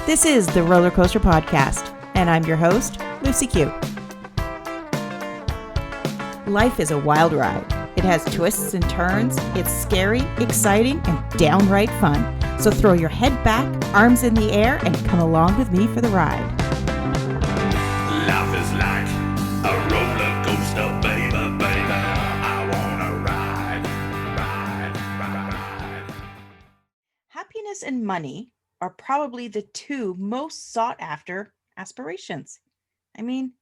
This is the Roller Coaster Podcast, and I'm your host, Lucy Q. Life is a wild ride. It has twists and turns. It's scary, exciting, and downright fun. So throw your head back, arms in the air, and come along with me for the ride. Life is like a roller coaster, baby, baby. I wanna ride. Happiness and money are probably the two most sought after aspirations. I mean,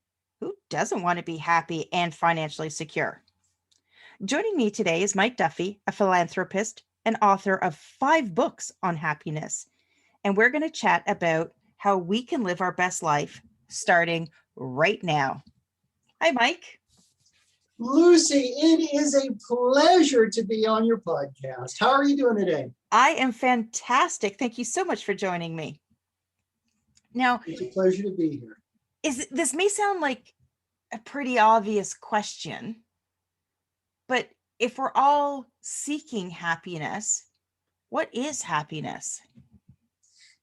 who doesn't want to be happy and financially secure? Joining me today is Mike Duffy, a philanthropist and author of 5 books on happiness. And we're going to chat about how we can live our best life starting right now. Hi, Mike. Lucy, it is a pleasure to be on your podcast. How are you doing today? I am fantastic. Thank you so much for joining me. Now, It's a pleasure to be here. this may sound like a pretty obvious question, but if we're all seeking happiness, what is happiness?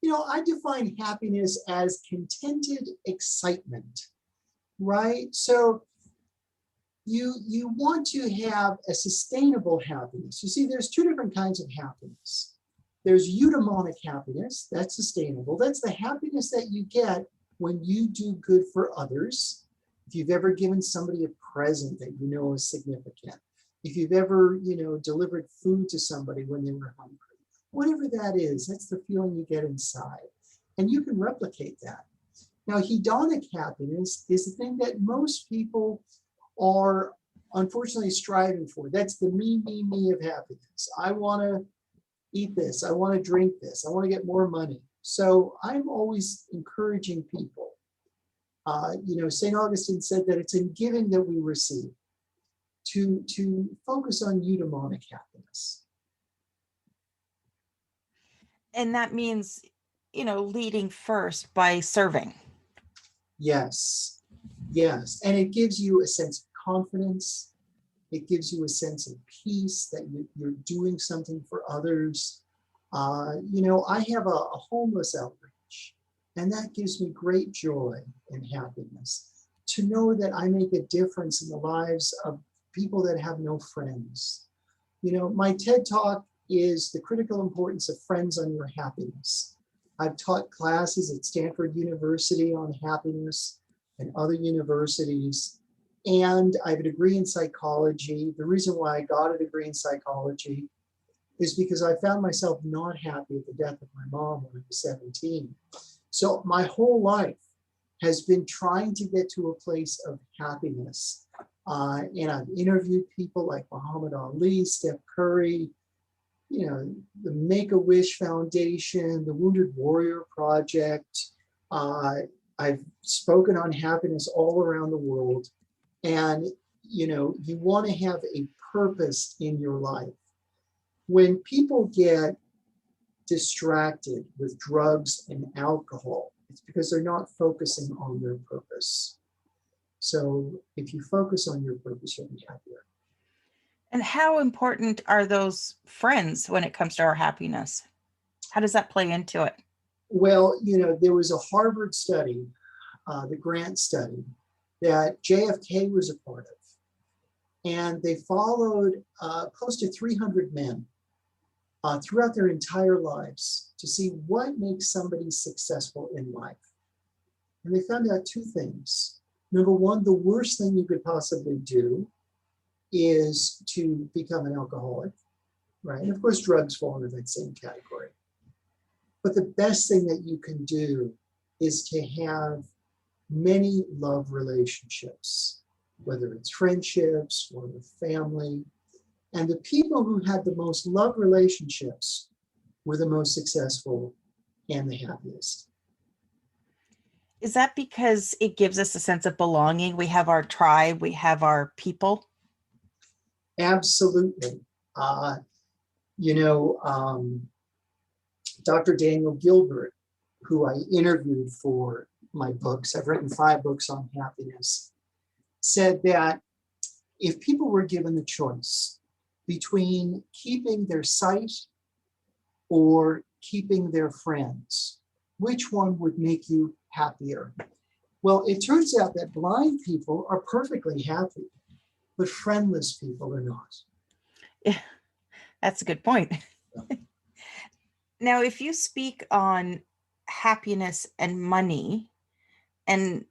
I define happiness as contented excitement, right? So you want to have a sustainable happiness. You see, there's 2 different kinds of happiness. There's eudaimonic happiness, that's sustainable. That's the happiness that you get when you do good for others. If you've ever given somebody a present that you know is significant. If you've ever, delivered food to somebody when they were hungry. Whatever that is, that's the feeling you get inside. And you can replicate that. Now, hedonic happiness is the thing that most people are unfortunately striving for. That's the me of happiness. I want to eat this. I want to drink this. I want to get more money. So I'm always encouraging people. St. Augustine said that it's in giving that we receive. To focus on eudaimonic happiness. And that means, leading first by serving. Yes. And it gives you a sense of confidence. It gives you a sense of peace that you're doing something for others. I have a homeless outreach, and that gives me great joy and happiness to know that I make a difference in the lives of people that have no friends. My TED Talk is the critical importance of friends on your happiness. I've taught classes at Stanford University on happiness and other universities. And I have a degree in psychology. The reason why I got a degree in psychology is because I found myself not happy at the death of my mom when I was 17. So my whole life has been trying to get to a place of happiness. And I've interviewed people like Muhammad Ali, Steph Curry, the Make-A-Wish Foundation, the Wounded Warrior Project. I've spoken on happiness all around the world. And, you want to have a purpose in your life. When people get distracted with drugs and alcohol, it's because they're not focusing on their purpose. So if you focus on your purpose, you'll be happier. And how important are those friends when it comes to our happiness? How does that play into it? Well, there was a Harvard study, the Grant study, that JFK was a part of. And they followed close to 300 men throughout their entire lives to see what makes somebody successful in life. And they found out 2 things. Number 1, the worst thing you could possibly do is to become an alcoholic, right? And of course, drugs fall into that same category. But the best thing that you can do is to have many love relationships, whether it's friendships or with family. And the people who had the most love relationships were the most successful and the happiest. Is that because it gives us a sense of belonging? We have our tribe, we have our people. Absolutely. Dr. Daniel Gilbert, who I interviewed for my books, I've written 5 books on happiness, said that if people were given the choice between keeping their sight or keeping their friends, which one would make you happier? Well, it turns out that blind people are perfectly happy, but friendless people are not. Yeah, that's a good point. Now, if you speak on happiness and money, and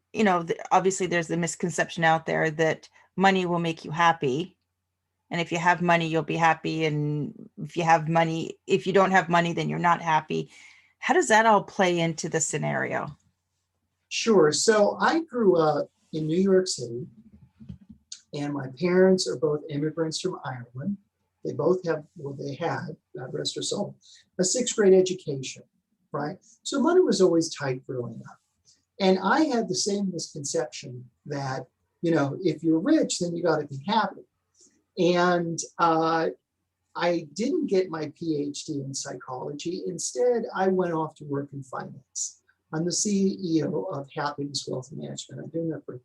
obviously there's the misconception out there that money will make you happy, and if you have money you'll be happy, and if you don't have money then you're not happy. How does that all play into the scenario? Sure. So I grew up in New York City, and my parents are both immigrants from Ireland. They both have, well, they had, God rest their soul, a sixth grade education, right? So money was always tight growing up. And I had the same misconception that, if you're rich, then you got to be happy. And I didn't get my PhD in psychology. Instead, I went off to work in finance. I'm the CEO of Happiness Wealth Management. I've been there for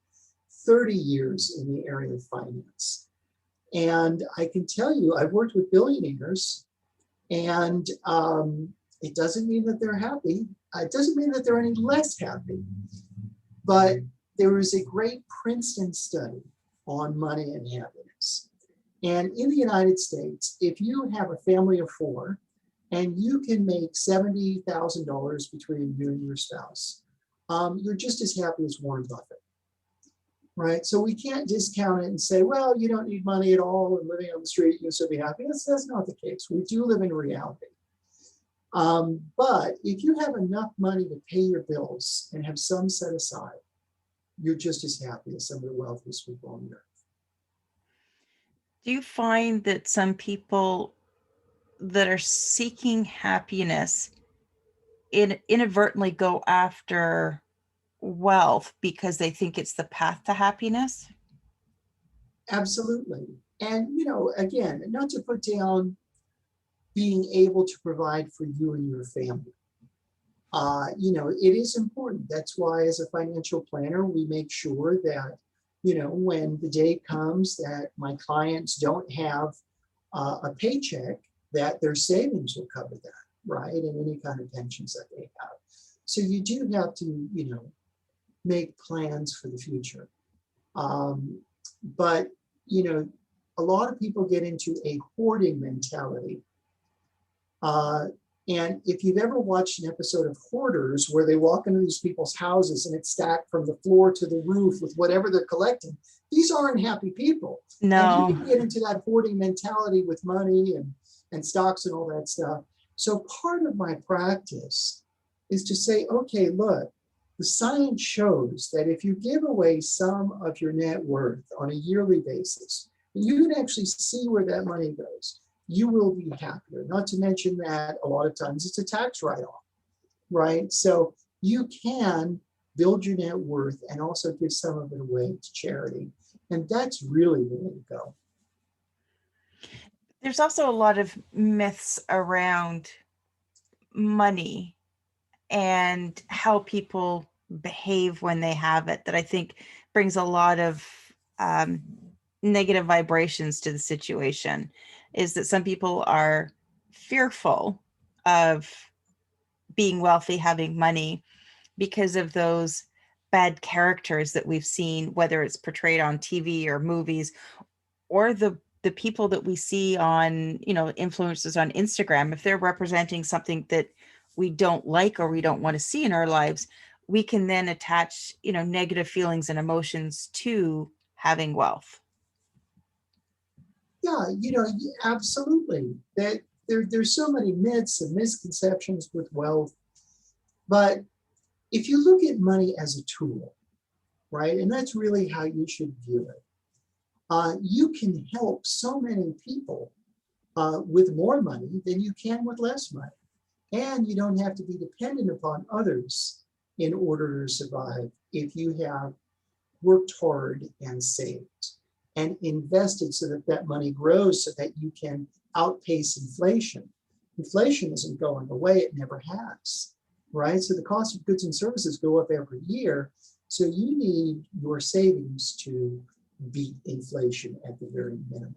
30 years in the area of finance. And I can tell you, I've worked with billionaires, and it doesn't mean that they're happy. It doesn't mean that they're any less happy. But there is a great Princeton study on money and happiness. And in the United States, if you have a family of four and you can make $70,000 between you and your spouse, you're just as happy as Warren Buffett, right? So we can't discount it and say, well, you don't need money at all and living on the street, you'll still be happy. That's not the case. We do live in reality. But if you have enough money to pay your bills and have some set aside, you're just as happy as some of the wealthiest people on the earth. Do you find that some people that are seeking happiness inadvertently go after wealth because they think it's the path to happiness? Absolutely. And, again, not to put down being able to provide for you and your family. It is important. That's why, as a financial planner, we make sure that, when the day comes that my clients don't have a paycheck, that their savings will cover that, right? And any kind of pensions that they have. So you do have to, make plans for the future. But, a lot of people get into a hoarding mentality. And if you've ever watched an episode of Hoarders where they walk into these people's houses and it's stacked from the floor to the roof with whatever they're collecting, these aren't happy people. No. And you can get into that hoarding mentality with money and stocks and all that stuff. So part of my practice is to say, okay, look, the science shows that if you give away some of your net worth on a yearly basis, you can actually see where that money goes. You will be happier. Not to mention that a lot of times it's a tax write-off, right? So you can build your net worth and also give some of it away to charity. And that's really the way to go. There's also a lot of myths around money and how people behave when they have it that I think brings a lot of negative vibrations to the situation. Is that some people are fearful of being wealthy, having money, because of those bad characters that we've seen, whether it's portrayed on TV or movies, or the people that we see on, influencers on Instagram. If they're representing something that we don't like or we don't want to see in our lives, we can then attach, negative feelings and emotions to having wealth. Yeah, absolutely. That there's so many myths and misconceptions with wealth. But if you look at money as a tool, right, and that's really how you should view it, you can help so many people with more money than you can with less money. And you don't have to be dependent upon others in order to survive if you have worked hard and saved and invested so that that money grows so that you can outpace inflation. Inflation isn't going away, it never has, right? So the cost of goods and services go up every year. So you need your savings to beat inflation at the very minimum.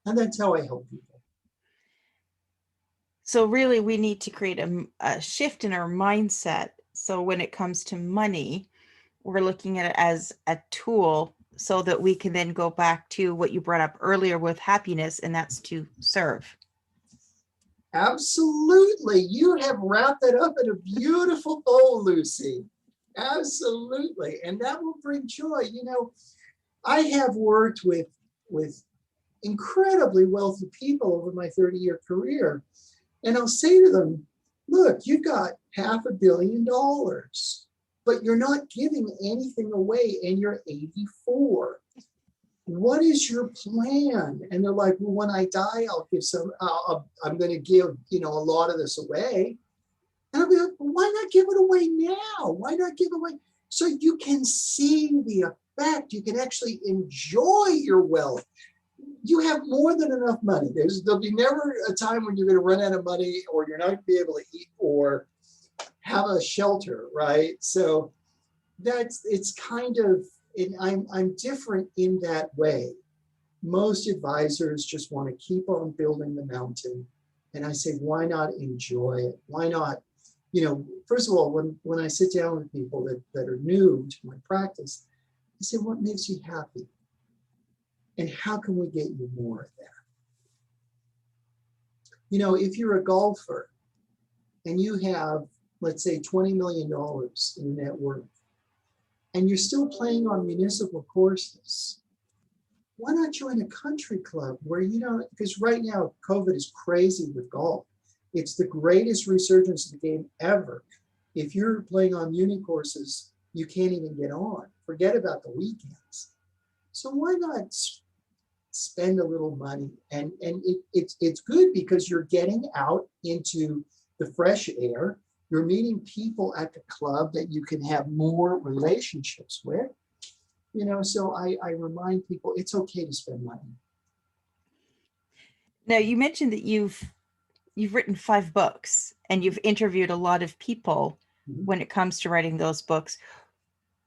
And that's how I help people. So really, we need to create a shift in our mindset. So when it comes to money, we're looking at it as a tool so that we can then go back to what you brought up earlier with happiness, and that's to serve. Absolutely. You have wrapped it up in a beautiful bow, Lucy. Absolutely. And that will bring joy. I have worked with incredibly wealthy people over my 30-year career. And I'll say to them, look, you've got $500 million, but you're not giving anything away and you're 84. What is your plan? And they're like, well, when I die, I'll give I'm going to give, a lot of this away. And I'll be like, well, why not give it away now? Why not give away? So you can see the effect. You can actually enjoy your wealth. You have more than enough money. There'll be never a time when you're going to run out of money or you're not going to be able to eat or have a shelter, right? So it's kind of, and I'm different in that way. Most advisors just want to keep on building the mountain. And I say, why not enjoy it? Why not, first of all, when I sit down with people that are new to my practice, I say, what makes you happy? And how can we get you more of that? If you're a golfer and you have, let's say, $20 million in net worth, and you're still playing on municipal courses, why not join a country club where because right now COVID is crazy with golf. It's the greatest resurgence of the game ever. If you're playing on muni courses, you can't even get on. Forget about the weekends. So why not spend a little money? And it's good because you're getting out into the fresh air. You're meeting people at the club that you can have more relationships with. So I remind people it's okay to spend money. Now, you mentioned that you've written 5 books and you've interviewed a lot of people when it comes to writing those books.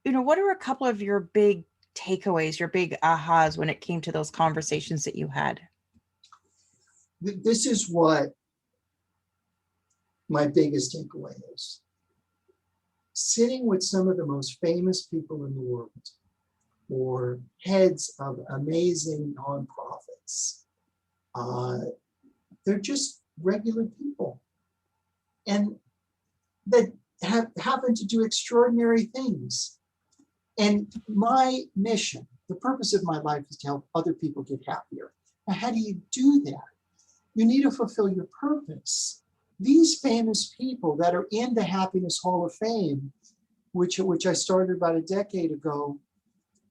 What are a couple of your big takeaways, your big ahas when it came to those conversations that you had? This is what my biggest takeaway is. Sitting with some of the most famous people in the world or heads of amazing nonprofits, they're just regular people and that happen to do extraordinary things. And my mission, the purpose of my life, is to help other people get happier. Now, how do you do that? You need to fulfill your purpose. These famous people that are in the Happiness Hall of Fame, which I started about a decade ago,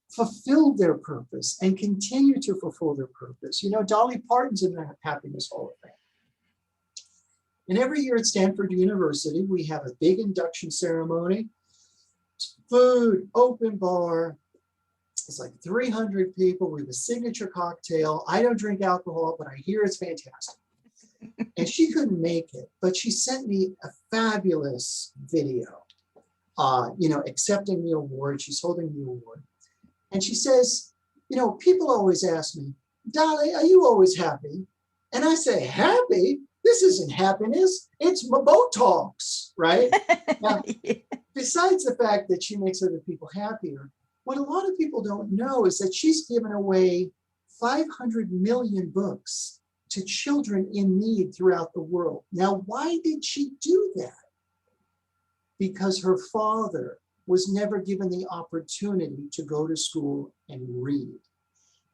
fulfilled their purpose and continue to fulfill their purpose. Dolly Parton's in the Happiness Hall of Fame. And every year at Stanford University, we have a big induction ceremony. Food, open bar. It's like 300 people. We have a signature cocktail. I don't drink alcohol, but I hear it's fantastic. And she couldn't make it, but she sent me a fabulous video, accepting the award. She's holding the award. And she says, people always ask me, Dolly, are you always happy? And I say, happy? This isn't happiness. It's my Botox, right? Now, besides the fact that she makes other people happier, what a lot of people don't know is that she's given away 500 million books to children in need throughout the world. Now, why did she do that? Because her father was never given the opportunity to go to school and read.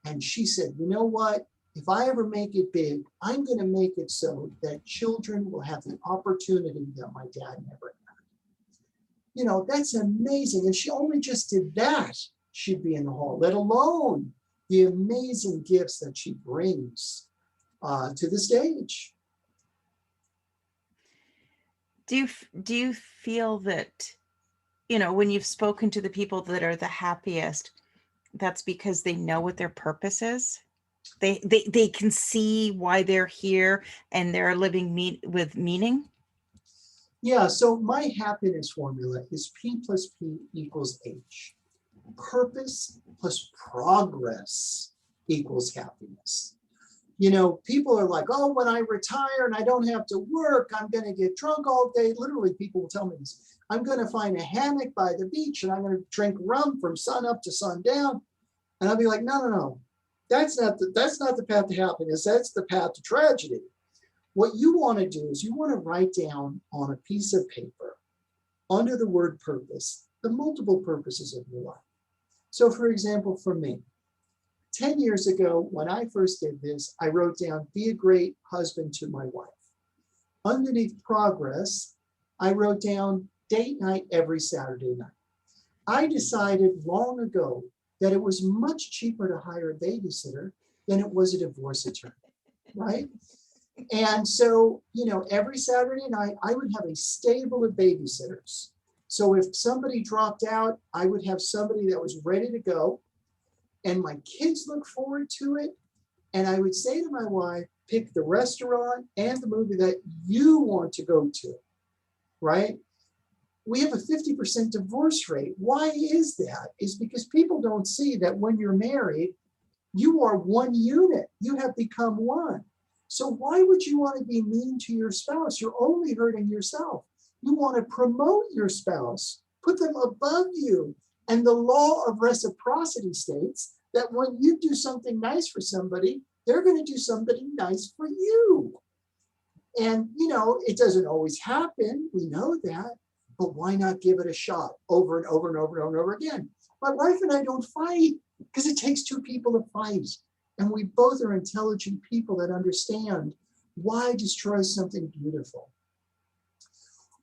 And she said, you know what? If I ever make it big, I'm going to make it so that children will have the opportunity that my dad never had. That's amazing. And she only just did that, she'd be in the hall, let alone the amazing gifts that she brings to the stage. Do you feel that, when you've spoken to the people that are the happiest, that's because they know what their purpose is? They can see why they're here and they're living with meaning? Yeah, so my happiness formula is P plus P equals H. Purpose plus progress equals happiness. You know, people are like, oh, when I retire and I don't have to work, I'm going to get drunk all day. Literally, people will tell me this. I'm going to find a hammock by the beach and I'm going to drink rum from sun up to sundown. And I'll be like, no, no, no. That's not the path to happiness. That's the path to tragedy. What you want to do is you want to write down on a piece of paper under the word purpose, the multiple purposes of your life. So for example, for me, 10 years ago, when I first did this, I wrote down, be a great husband to my wife. Underneath progress, I wrote down date night every Saturday night. I decided long ago that it was much cheaper to hire a babysitter than it was a divorce attorney, right? And so, you know, every Saturday night, I would have a stable of babysitters. So if somebody dropped out, I would have somebody that was ready to go. And my kids look forward to it. And I would say to my wife, pick the restaurant and the movie that you want to go to, right? We have a 50% divorce rate. Why is that? Is because people don't see that when you're married, you are one unit. You have become one. So why would you want to be mean to your spouse? You're only hurting yourself. You want to promote your spouse, put them above you. And the law of reciprocity states that when you do something nice for somebody, they're going to do something nice for you. And, you know, it doesn't always happen. We know that. But why not give it a shot over and over and over and over and over again? My wife and I don't fight because it takes two people to fight. And we both are intelligent people that understand why destroy something beautiful.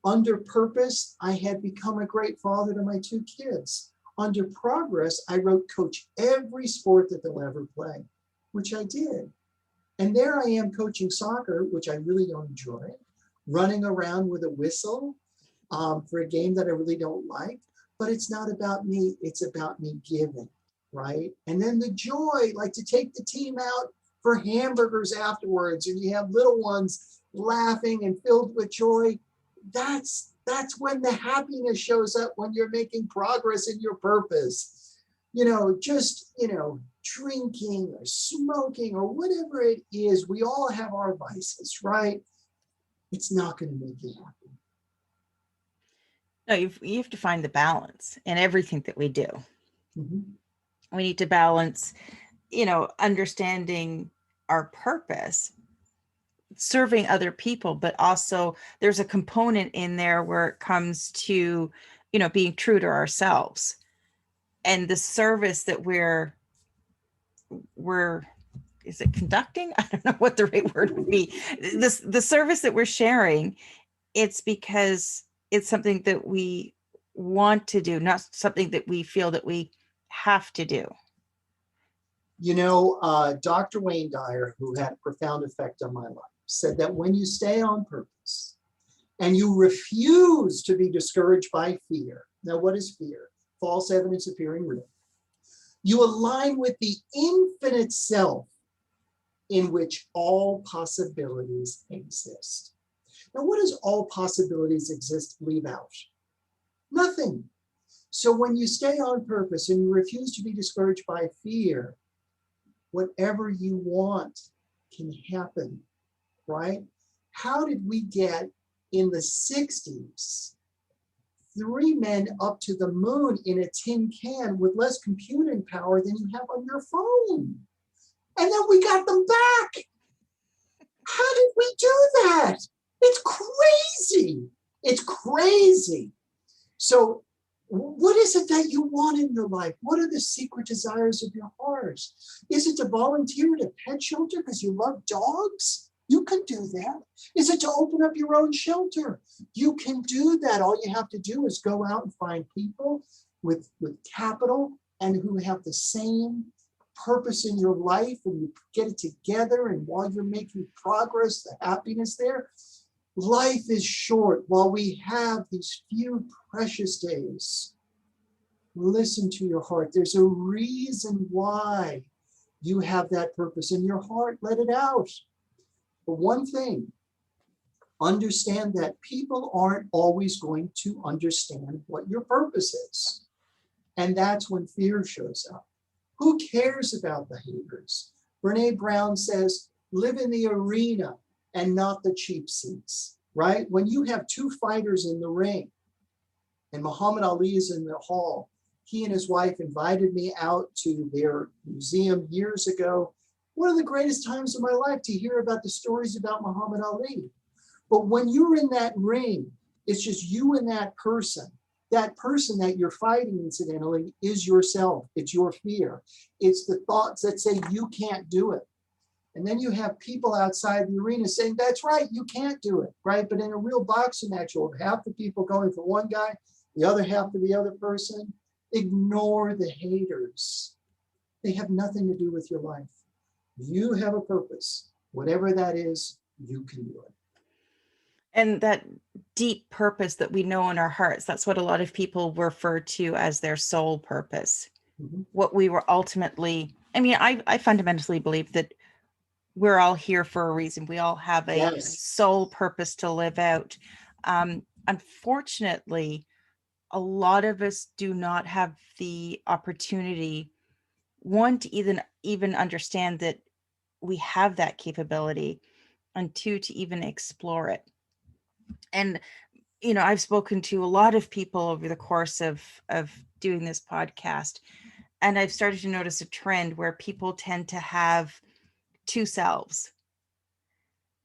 Under purpose, I had become a great father to my two kids. Under progress, I wrote coach every sport that they'll ever play, which I did. And there I am coaching soccer, which I really don't enjoy, running around with a whistle for a game that I really don't like. But it's not about me, it's about me giving, right? And then the joy, like to take the team out for hamburgers afterwards, and you have little ones laughing and filled with joy. That's when the happiness shows up, when you're making progress in your purpose. You know, just, you know, drinking or smoking or whatever it is, we all have our vices, right? It's not going to make you happy. No, you have to find the balance in everything that we do. Mm-hmm. We need to balance, you know, understanding our purpose, serving other people, but also there's a component in there where it comes to, you know, being true to ourselves and the service that we're is it conducting? I don't know what the right word would be. The service that we're sharing, it's because it's something that we want to do, not something that we feel that we have to do. You know, Dr. Wayne Dyer, who had a profound effect on my life, said that when you stay on purpose and you refuse to be discouraged by fear. Now, what is fear? False evidence appearing real. You align with the infinite self in which all possibilities exist. Now, what does all possibilities exist leave out? Nothing. So when you stay on purpose and you refuse to be discouraged by fear, whatever you want can happen, right? How did we get in the 60s 3 men up to the moon in a tin can with less computing power than you have on your phone? And then we got them back. How did we do that? It's crazy. It's crazy. So what is it that you want in your life? What are the secret desires of your heart? Is it to volunteer at a pet shelter because you love dogs? You can do that. Is it to open up your own shelter? You can do that. All you have to do is go out and find people with capital and who have the same purpose in your life, and you get it together. And while you're making progress, the happiness there, life is short. While we have these few precious days, listen to your heart. There's a reason why you have that purpose in your heart. Let it out. But one thing, understand that people aren't always going to understand what your purpose is. And that's when fear shows up. Who cares about the haters? Brene Brown says, live in the arena and not the cheap seats, right? When you have two fighters in the ring and Muhammad Ali is in the hall, he and his wife invited me out to their museum years ago. One of the greatest times of my life to hear about the stories about Muhammad Ali. But when you're in that ring, it's just you and that person. That person that you're fighting, incidentally, is yourself. It's your fear. It's the thoughts that say you can't do it. And then you have people outside the arena saying, that's right, you can't do it, right? But in a real boxing match, you'll have half the people going for one guy, the other half for the other person. Ignore the haters. They have nothing to do with your life. You have a purpose. Whatever that is, you can do it. And that deep purpose that we know in our hearts, that's what a lot of people refer to as their soul purpose. Mm-hmm. What we were ultimately, I mean, I fundamentally believe that we're all here for a reason. We all have a Yes. soul purpose to live out. Unfortunately, a lot of us do not have the opportunity, one, to even understand that we have that capability, and two, to even explore it. And I've spoken to a lot of people over the course of doing this podcast, and I've started to notice a trend where people tend to have two selves.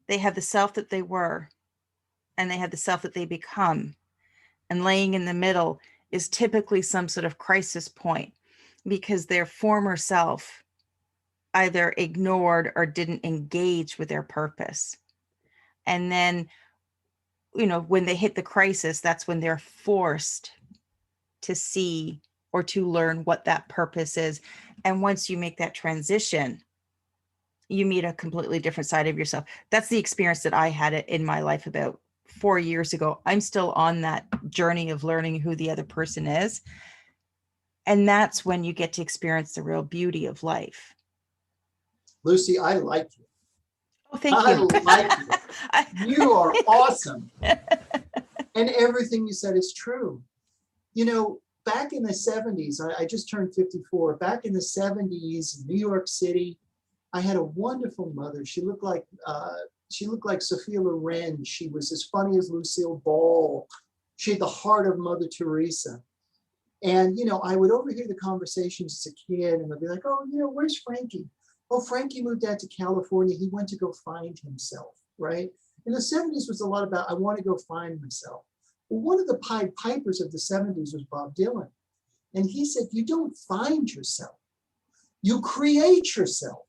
They have the self that they were, and they have the self that they become. And laying in the middle is typically some sort of crisis point, because their former self either ignored or didn't engage with their purpose. And then, when they hit the crisis, that's when they're forced to see or to learn what that purpose is. And once you make that transition, you meet a completely different side of yourself. That's the experience that I had in my life about 4 years ago. I'm still on that journey of learning who the other person is. And that's when you get to experience the real beauty of life. Lucy, I like you. Oh, thank you. I like you. You are awesome. And everything you said is true. Back in the 70s, I just turned 54. Back in the 70s, New York City, I had a wonderful mother. She looked like Sophia Loren. She was as funny as Lucille Ball. She had the heart of Mother Teresa. And, I would overhear the conversations as a kid, and I'd be like, oh, where's Frankie? Oh, Frankie moved out to California. He went to go find himself, right? In the 70s was a lot about, I want to go find myself. Well, one of the Pied Pipers of the 70s was Bob Dylan. And he said, you don't find yourself. You create yourself.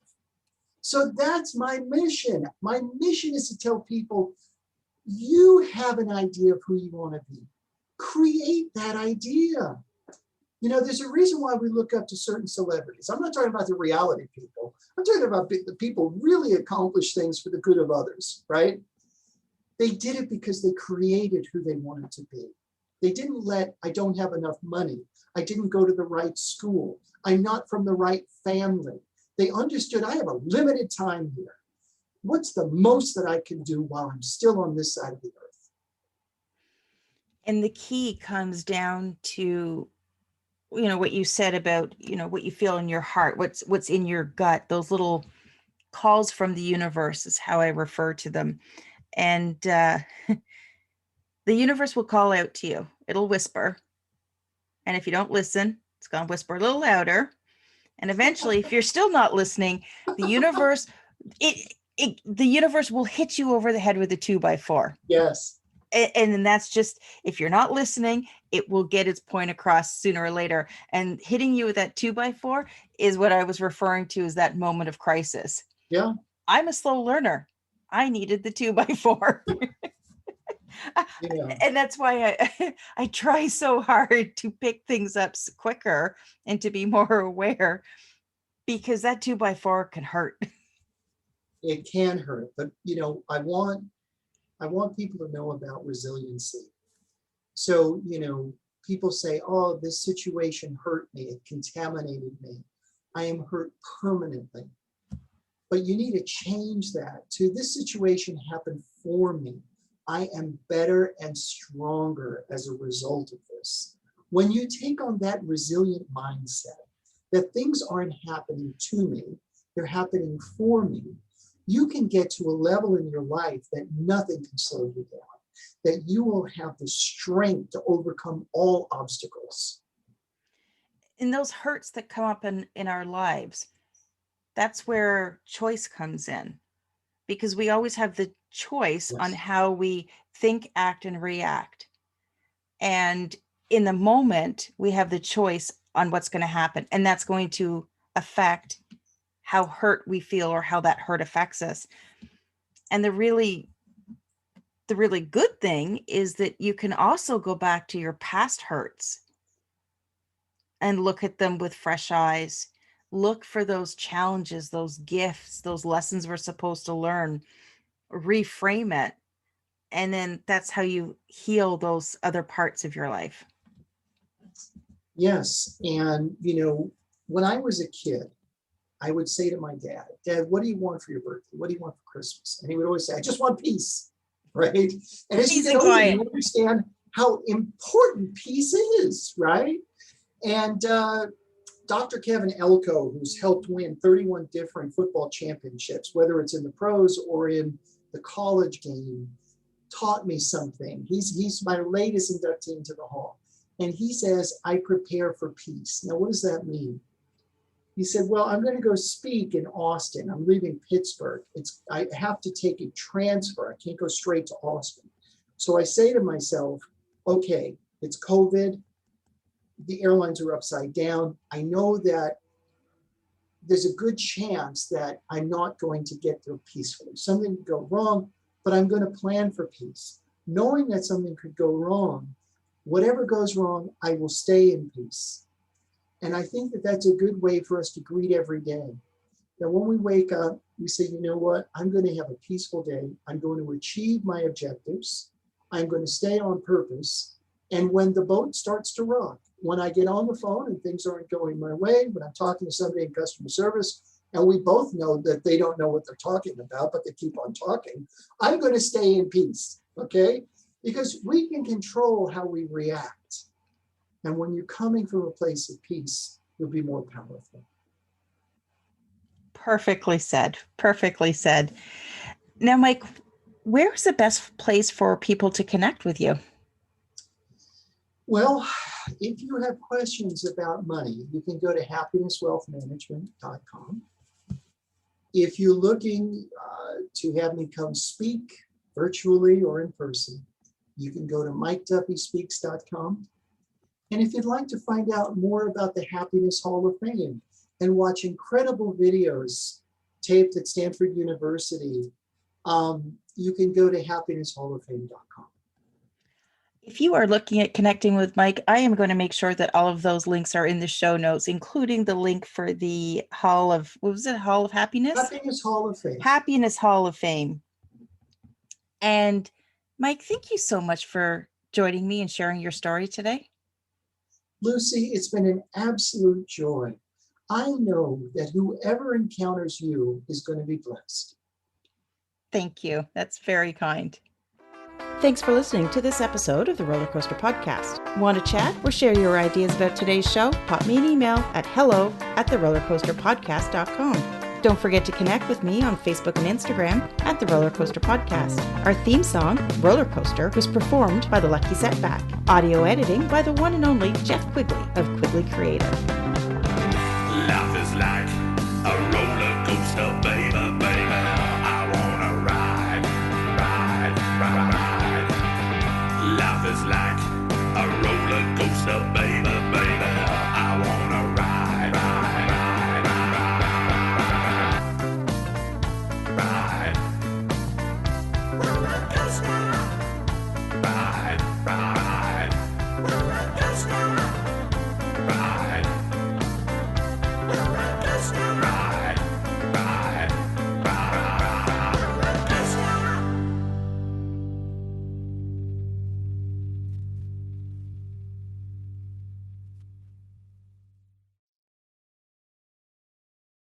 So that's my mission. My mission is to tell people, you have an idea of who you want to be. Create that idea. There's a reason why we look up to certain celebrities. I'm not talking about the reality people. I'm talking about the people who really accomplish things for the good of others, right? They did it because they created who they wanted to be. They didn't I don't have enough money. I didn't go to the right school. I'm not from the right family. They understood I have a limited time here. What's the most that I can do while I'm still on this side of the earth? And the key comes down to, what you said about, what you feel in your heart, what's in your gut, those little calls from the universe is how I refer to them. And the universe will call out to you. It'll whisper. And if you don't listen, it's going to whisper a little louder. And eventually, if you're still not listening, the universe, the universe will hit you over the head with a 2x4. Yes. And then that's just, if you're not listening, it will get its point across sooner or later. And hitting you with that 2x4 is what I was referring to as that moment of crisis. Yeah. I'm a slow learner. I needed the 2x4. Yeah. And that's why I try so hard to pick things up quicker and to be more aware, because that 2x4 can hurt. It can hurt, but I want people to know about resiliency. So, people say, oh, this situation hurt me, it contaminated me. I am hurt permanently. But you need to change that to, this situation happened for me. I am better and stronger as a result of this. When you take on that resilient mindset, that things aren't happening to me, they're happening for me, you can get to a level in your life that nothing can slow you down, that you will have the strength to overcome all obstacles. In those hurts that come up in our lives, that's where choice comes in, because we always have the choice on Yes. how we think, act, and react. And in the moment, we have the choice on what's going to happen. And that's going to affect how hurt we feel or how that hurt affects us. And the really good thing is that you can also go back to your past hurts and look at them with fresh eyes. Look for those challenges, those gifts, those lessons we're supposed to learn, reframe it. And then that's how you heal those other parts of your life. Yes. And, you know, when I was a kid, I would say to my dad, Dad, what do you want for your birthday? What do you want for Christmas? And he would always say, I just want peace. Right. And as you Peace get and older, quiet. you understand how important peace is, right? And Dr. Kevin Elko, who's helped win 31 different football championships, whether it's in the pros or in the college game, taught me something. He's my latest inductee into the Hall. And he says, I prepare for peace. Now, what does that mean? He said, well, I'm going to go speak in Austin. I'm leaving Pittsburgh. I have to take a transfer. I can't go straight to Austin. So I say to myself, okay, it's COVID. The airlines are upside down. I know that there's a good chance that I'm not going to get there peacefully. Something could go wrong, but I'm going to plan for peace. Knowing that something could go wrong, whatever goes wrong, I will stay in peace. And I think that that's a good way for us to greet every day. That when we wake up, we say, you know what, I'm going to have a peaceful day. I'm going to achieve my objectives. I'm going to stay on purpose. And when the boat starts to rock, when I get on the phone and things aren't going my way, when I'm talking to somebody in customer service, and we both know that they don't know what they're talking about, but they keep on talking, I'm going to stay in peace, okay? Because we can control how we react. And when you're coming from a place of peace, you'll be more powerful. Perfectly said. Perfectly said. Now, Mike, where's the best place for people to connect with you? Well, if you have questions about money, you can go to happinesswealthmanagement.com. If you're looking to have me come speak virtually or in person, you can go to mikeduffyspeaks.com. And if you'd like to find out more about the Happiness Hall of Fame and watch incredible videos taped at Stanford University, you can go to happinesshalloffame.com. If you are looking at connecting with Mike, I am going to make sure that all of those links are in the show notes, including the link for the Hall of, what was it? Hall of Happiness? Happiness Hall of Fame. Happiness Hall of Fame. And Mike, thank you so much for joining me and sharing your story today. Lucy, it's been an absolute joy. I know that whoever encounters you is going to be blessed. Thank you. That's very kind. Thanks for listening to this episode of the Roller Coaster Podcast. Want to chat or share your ideas about today's show? Pop me an email at hello@therollercoasterpodcast.com. Don't forget to connect with me on Facebook and Instagram at The Roller Coaster Podcast. Our theme song, Roller Coaster, was performed by The Lucky Setback. Audio editing by the one and only Jeff Quigley of Quigley Creator. Life is like a roller coaster, baby, baby. I wanna ride, ride, ride, ride. Life is like a roller coaster, baby, baby. I wanna ride, ride, ride, ride, ride, ride. Roller coaster. Ride, ride. Roller coaster.